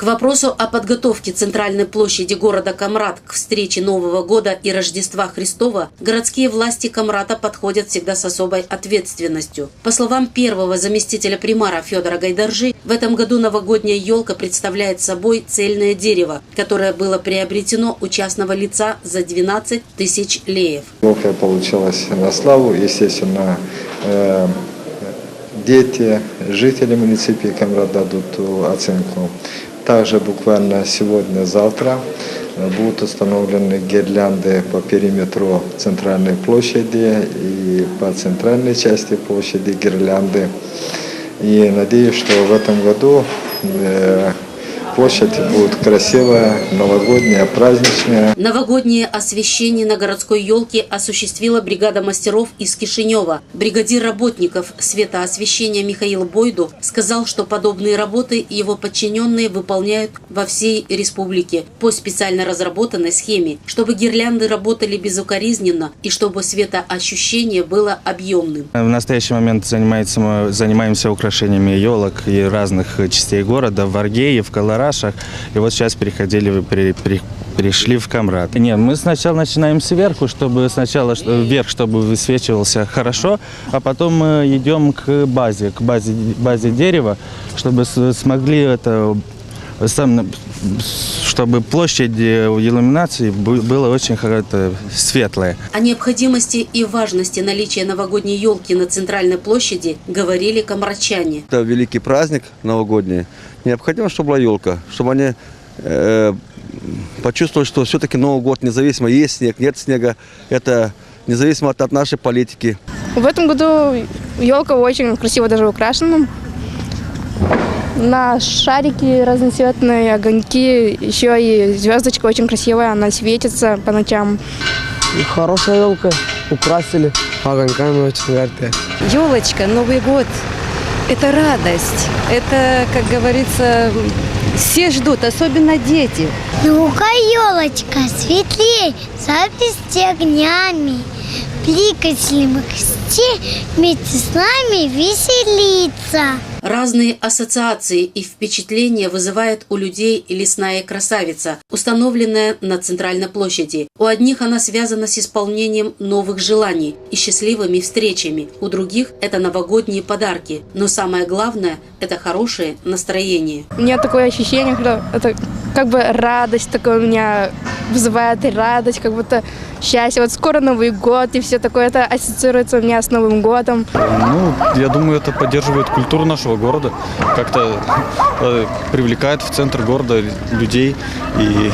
вопросу о подготовке центральной площади города Камрат к встрече Нового года и Рождества Христова городские власти Камрата подходят всегда с особой ответственностью. По словам первого заместителя примара Федора Гайдаржи, в этом году новогодняя елка представляет собой цельное дерево, которое было приобретено у частного лица за 12 тысяч леев. Елка получилась на славу, естественно. Дети, жители муниципии Камрат дадут оценку. Также буквально сегодня-завтра будут установлены гирлянды по периметру центральной площади и по центральной части площади гирлянды. И надеюсь, что в этом году площадь будет красивая, новогодняя, праздничная. Новогоднее освещение на городской елке осуществила бригада мастеров из Кишинева. Бригадир работников светоосвещения Михаил Бойду сказал, что подобные работы его подчиненные выполняют во всей республике по специально разработанной схеме, чтобы гирлянды работали безукоризненно и чтобы светоощущение было объемным. В настоящий момент занимаемся украшениями елок и разных частей города, в Аргее, в Колорадо. И вот сейчас перешли в Камрат. Нет, мы сначала начинаем сверху, чтобы сначала вверх, чтобы высвечивался хорошо, а потом мы идем к базе дерева, чтобы смогли это чтобы площадь иллюминации была очень светлая. О необходимости и важности наличия новогодней елки на центральной площади говорили камратчане. Это великий праздник новогодний. Необходимо, чтобы была елка, чтобы они почувствовали, что все-таки Новый год, независимо, есть снег, нет снега, это независимо от нашей политики. В этом году елка очень красиво даже украшена. На шарики разноцветные, огоньки, еще и звездочка очень красивая, она светится по ночам. Хорошая елка, украсили огоньками очень яркая. Елочка, Новый год – это радость, это, как говорится, все ждут, особенно дети. Ну-ка, елочка, светлей, запись огнями, двигателем вместе с нами веселиться. Разные ассоциации и впечатления вызывает у людей лесная красавица, установленная на центральной площади. У одних она связана с исполнением новых желаний и счастливыми встречами, у других это новогодние подарки. Но самое главное – это хорошее настроение. У меня такое ощущение, что это как бы радость такая у меня вызывает, и радость, как будто счастье. Вот скоро Новый год, и все такое, это ассоциируется у меня с Новым годом. Я думаю, это поддерживает культуру нашего города, как-то привлекает в центр города людей. И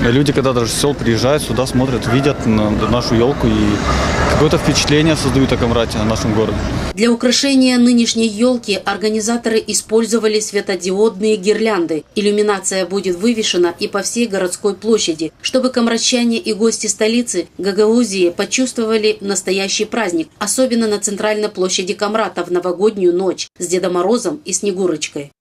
люди, когда даже с сел приезжают сюда, смотрят, видят нашу елку и какое-то впечатление создают о Камрате, о нашем городе. Для украшения нынешней елки организаторы использовали светодиодные гирлянды. Иллюминация будет вывешена и по всей городской площади, чтобы камратчане и гости столицы Гагаузии почувствовали настоящий праздник, особенно на центральной площади Камрата в новогоднюю ночь с Дедом Морозом и Снегурочкой.